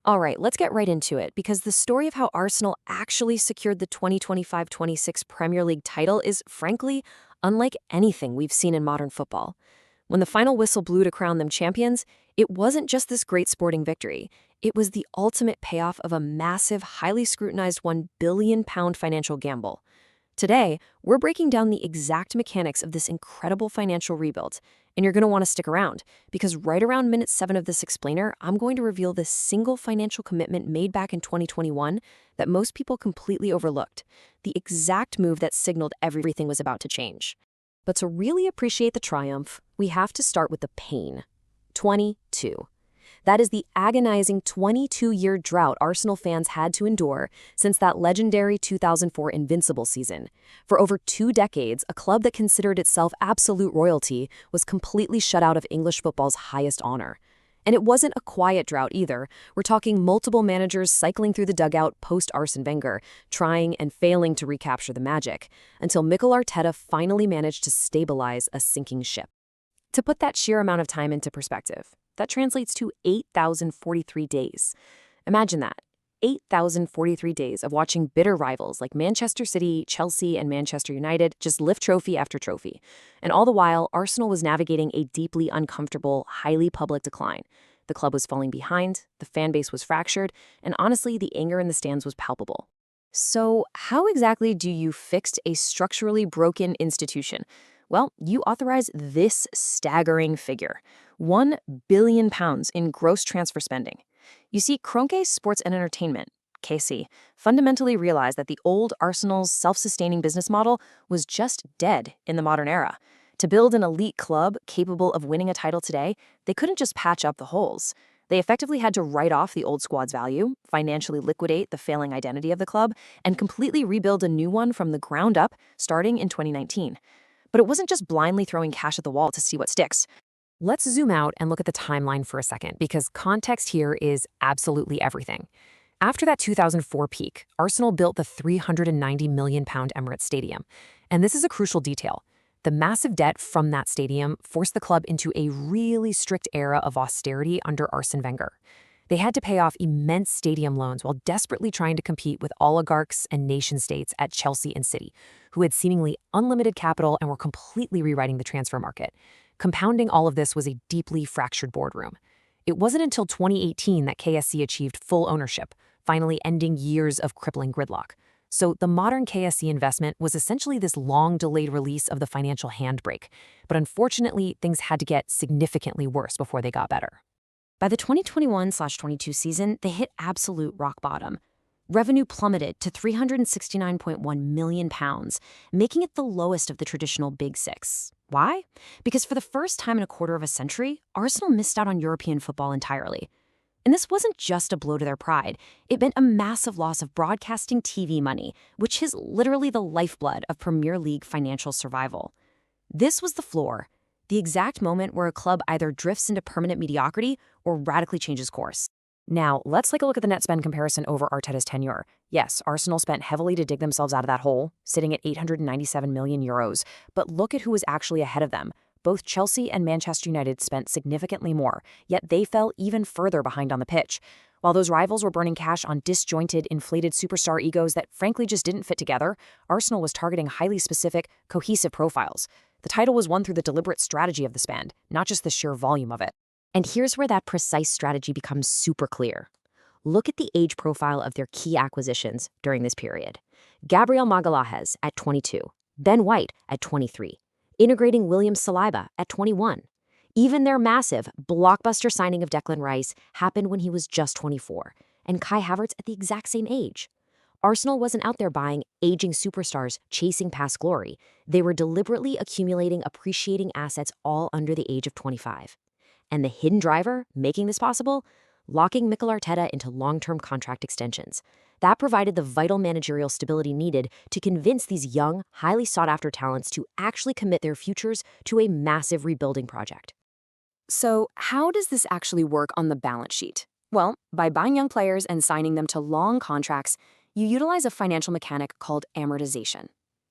All right, let's get right into it because the story of how Arsenal actually secured the 2025-26 Premier League title is, frankly, unlike anything we've seen in modern football. When the final whistle blew to crown them champions, it wasn't just this great sporting victory. It was the ultimate payoff of a massive, highly scrutinized £1 billion financial gamble. Today, we're breaking down the exact mechanics of this incredible financial rebuild, and you're going to want to stick around, because right around minute 7 of this explainer, I'm going to reveal the single financial commitment made back in 2021 that most people completely overlooked, the exact move that signaled everything was about to change. But to really appreciate the triumph, we have to start with the pain. 22. That is the agonizing 22-year drought Arsenal fans had to endure since that legendary 2004 Invincible season. For over 2 decades, a club that considered itself absolute royalty was completely shut out of English football's highest honor. And it wasn't a quiet drought either. We're talking multiple managers cycling through the dugout post-Arsene Wenger, trying and failing to recapture the magic, until Mikel Arteta finally managed to stabilize a sinking ship. To put that sheer amount of time into perspective, that translates to 8,043 days. Imagine that. 8,043 days of watching bitter rivals like Manchester City, Chelsea, and Manchester United just lift trophy after trophy. And all the while, Arsenal was navigating a deeply uncomfortable, highly public decline. The club was falling behind, the fan base was fractured, and honestly, the anger in the stands was palpable. So, how exactly do you fix a structurally broken institution? Well, you authorize this staggering figure, £1 billion in gross transfer spending. You see, Kroenke Sports and Entertainment, KC, fundamentally realized that the old Arsenal's self-sustaining business model was just dead in the modern era. To build an elite club capable of winning a title today, they couldn't just patch up the holes. They effectively had to write off the old squad's value, financially liquidate the failing identity of the club, and completely rebuild a new one from the ground up, starting in 2019. But it wasn't just blindly throwing cash at the wall to see what sticks. Let's zoom out and look at the timeline for a second, because context here is absolutely everything. After that 2004 peak, Arsenal built the £390 million Emirates Stadium. And this is a crucial detail. The massive debt from that stadium forced the club into a really strict era of austerity under Arsene Wenger. They had to pay off immense stadium loans while desperately trying to compete with oligarchs and nation-states at Chelsea and City, who had seemingly unlimited capital and were completely rewriting the transfer market. Compounding all of this was a deeply fractured boardroom. It wasn't until 2018 that KSC achieved full ownership, finally ending years of crippling gridlock. So the modern KSC investment was essentially this long-delayed release of the financial handbrake. But unfortunately, things had to get significantly worse before they got better. By the 2021-22 season, they hit absolute rock bottom. Revenue plummeted to £369.1 million, making it the lowest of the traditional Big Six. Why? Because for the first time in a quarter of a century, Arsenal missed out on European football entirely. And this wasn't just a blow to their pride. It meant a massive loss of broadcasting TV money, which is literally the lifeblood of Premier League financial survival. This was the floor, the exact moment where a club either drifts into permanent mediocrity or radically changes course. Now, let's take a look at the net spend comparison over Arteta's tenure. Yes, Arsenal spent heavily to dig themselves out of that hole, sitting at €897 million. But look at who was actually ahead of them. Both Chelsea and Manchester United spent significantly more, yet they fell even further behind on the pitch. While those rivals were burning cash on disjointed, inflated superstar egos that frankly just didn't fit together, Arsenal was targeting highly specific, cohesive profiles. The title was won through the deliberate strategy of the spend, not just the sheer volume of it. And here's where that precise strategy becomes super clear. Look at the age profile of their key acquisitions during this period. Gabriel Magalhaes at 22, Ben White at 23, integrating William Saliba at 21. Even their massive, blockbuster signing of Declan Rice happened when he was just 24, and Kai Havertz at the exact same age. Arsenal wasn't out there buying aging superstars chasing past glory. They were deliberately accumulating appreciating assets all under the age of 25. And the hidden driver making this possible? Locking Mikel Arteta into long-term contract extensions. That provided the vital managerial stability needed to convince these young, highly sought-after talents to actually commit their futures to a massive rebuilding project. So, how does this actually work on the balance sheet? Well, by buying young players and signing them to long contracts, you utilize a financial mechanic called amortization.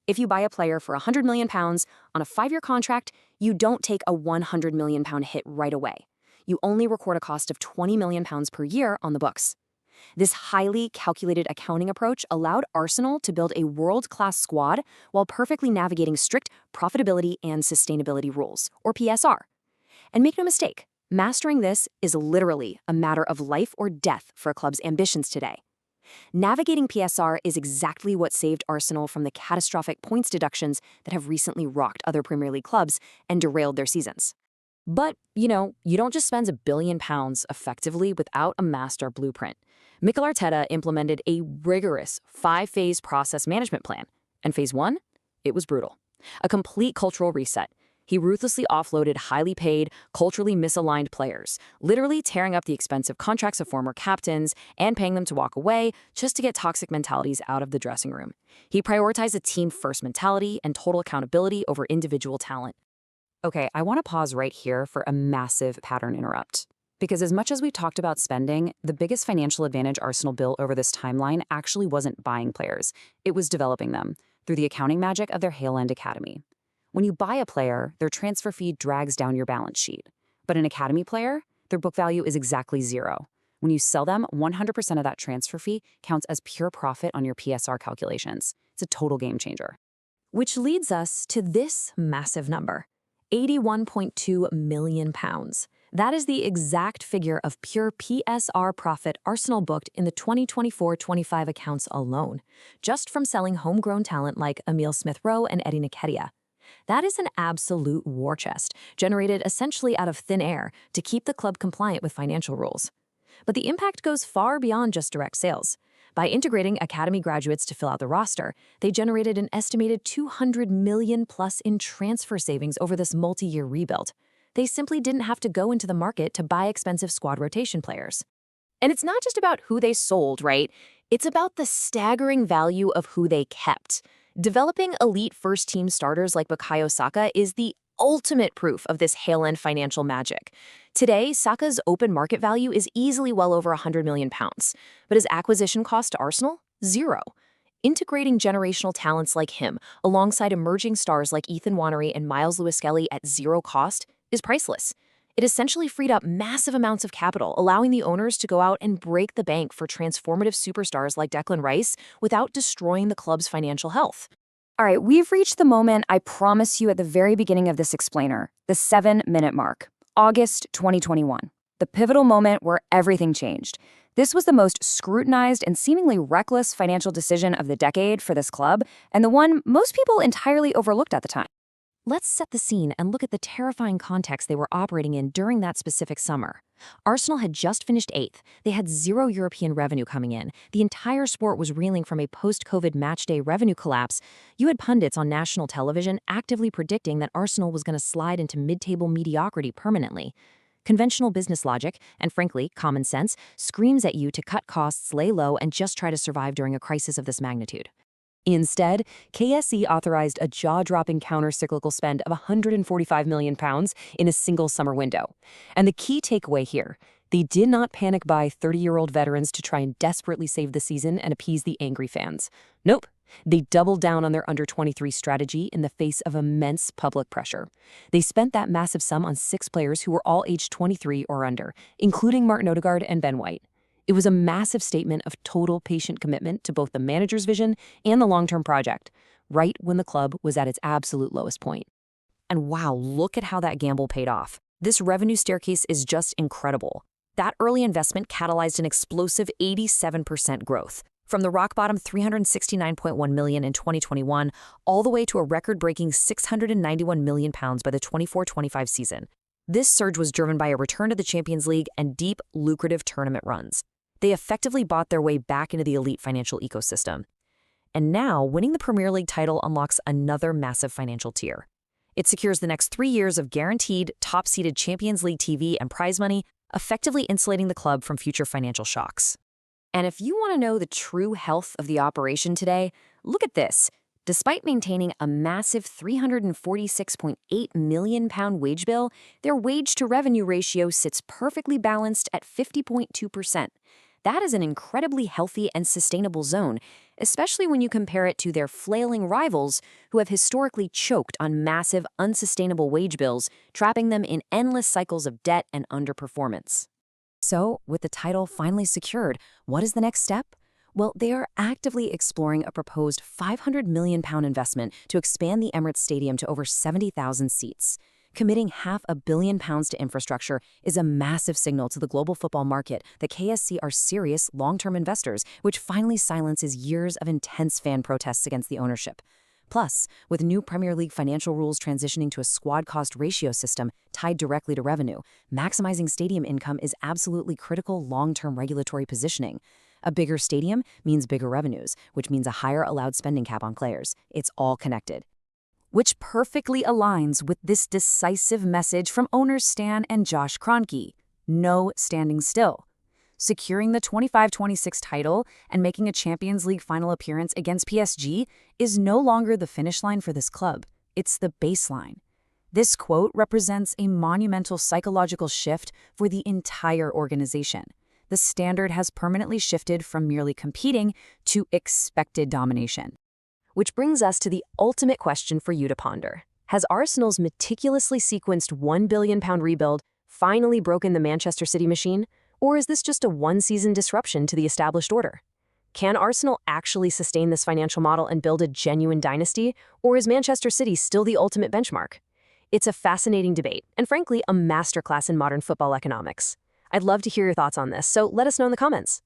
If you buy a player for £100 million on a 5-year contract, you don't take a £100 million hit right away. you only record a cost of £20 million per year on the books. This highly calculated accounting approach allowed Arsenal to build a world-class squad while perfectly navigating strict profitability and sustainability rules, or PSR. And make no mistake, mastering this is literally a matter of life or death for a club's ambitions today. Navigating PSR is exactly what saved Arsenal from the catastrophic points deductions that have recently rocked other Premier League clubs and derailed their seasons. But, you don't just spend £1 billion effectively without a master blueprint. Mikel Arteta implemented a rigorous 5-phase process management plan. And phase 1? It was brutal. A complete cultural reset. He ruthlessly offloaded highly paid, culturally misaligned players, literally tearing up the expensive contracts of former captains and paying them to walk away just to get toxic mentalities out of the dressing room. He prioritized a team-first mentality and total accountability over individual talent. Okay, I want to pause right here for a massive pattern interrupt. Because as much as we talked about spending, the biggest financial advantage Arsenal built over this timeline actually wasn't buying players. It was developing them through the accounting magic of their Hale End academy. When you buy a player, their transfer fee drags down your balance sheet. But an academy player, their book value is exactly zero. When you sell them, 100% of that transfer fee counts as pure profit on your PSR calculations. It's a total game changer. Which leads us to this massive number. £81.2 million. That is the exact figure of pure PSR profit Arsenal booked in the 2024-25 accounts alone, just from selling homegrown talent like Emile Smith-Rowe and Eddie Nketiah. That is an absolute war chest, generated essentially out of thin air to keep the club compliant with financial rules. But the impact goes far beyond just direct sales. By integrating academy graduates to fill out the roster, they generated an estimated $200 million plus in transfer savings over this multi-year rebuild. They simply didn't have to go into the market to buy expensive squad rotation players. And it's not just about who they sold, right? It's about the staggering value of who they kept. Developing elite first-team starters like Bukayo Saka is the ultimate proof of this Hale End financial magic. Today, Saka's open market value is easily well over £100 million, but his acquisition cost to Arsenal? Zero. Integrating generational talents like him alongside emerging stars like Ethan Nwaneri and Miles Lewis-Skelly at zero cost is priceless. It essentially freed up massive amounts of capital, allowing the owners to go out and break the bank for transformative superstars like Declan Rice without destroying the club's financial health. All right, we've reached the moment I promised you at the very beginning of this explainer, the 7-minute mark, August 2021, the pivotal moment where everything changed. This was the most scrutinized and seemingly reckless financial decision of the decade for this club, and the one most people entirely overlooked at the time. Let's set the scene and look at the terrifying context they were operating in during that specific summer. Arsenal had just finished 8th. They had zero European revenue coming in. The entire sport was reeling from a post-COVID matchday revenue collapse. You had pundits on national television actively predicting that Arsenal was going to slide into mid-table mediocrity permanently. Conventional business logic, and frankly, common sense, screams at you to cut costs, lay low, and just try to survive during a crisis of this magnitude. Instead, KSE authorized a jaw-dropping counter-cyclical spend of £145 million in a single summer window. And the key takeaway here, they did not panic buy 30-year-old veterans to try and desperately save the season and appease the angry fans. Nope. They doubled down on their under-23 strategy in the face of immense public pressure. They spent that massive sum on 6 players who were all aged 23 or under, including Martin Odegaard and Ben White. It was a massive statement of total patient commitment to both the manager's vision and the long-term project, right when the club was at its absolute lowest point. And wow, look at how that gamble paid off. This revenue staircase is just incredible. That early investment catalyzed an explosive 87% growth, from the rock-bottom £369.1 million in 2021 all the way to a record-breaking £691 million by the 24-25 season. This surge was driven by a return to the Champions League and deep, lucrative tournament runs. They effectively bought their way back into the elite financial ecosystem. And now, winning the Premier League title unlocks another massive financial tier. It secures the next 3 years of guaranteed, top-seeded Champions League TV and prize money, effectively insulating the club from future financial shocks. And if you want to know the true health of the operation today, look at this. Despite maintaining a massive £346.8 million wage bill, their wage-to-revenue ratio sits perfectly balanced at 50.2%. That is an incredibly healthy and sustainable zone, especially when you compare it to their flailing rivals who have historically choked on massive, unsustainable wage bills, trapping them in endless cycles of debt and underperformance. So, with the title finally secured, what is the next step? Well, they are actively exploring a proposed £500 million investment to expand the Emirates Stadium to over 70,000 seats. Committing £500 million to infrastructure is a massive signal to the global football market that KSC are serious, long-term investors, which finally silences years of intense fan protests against the ownership. Plus, with new Premier League financial rules transitioning to a squad cost ratio system tied directly to revenue, maximizing stadium income is absolutely critical long-term regulatory positioning. A bigger stadium means bigger revenues, which means a higher allowed spending cap on players. It's all connected. Which perfectly aligns with this decisive message from owners Stan and Josh Kroenke: no standing still. Securing the 25-26 title and making a Champions League final appearance against PSG is no longer the finish line for this club. It's the baseline. This quote represents a monumental psychological shift for the entire organization. The standard has permanently shifted from merely competing to expected domination. Which brings us to the ultimate question for you to ponder. Has Arsenal's meticulously sequenced £1 billion rebuild finally broken the Manchester City machine? Or is this just a one-season disruption to the established order? Can Arsenal actually sustain this financial model and build a genuine dynasty? Or is Manchester City still the ultimate benchmark? It's a fascinating debate, and frankly, a masterclass in modern football economics. I'd love to hear your thoughts on this, so let us know in the comments.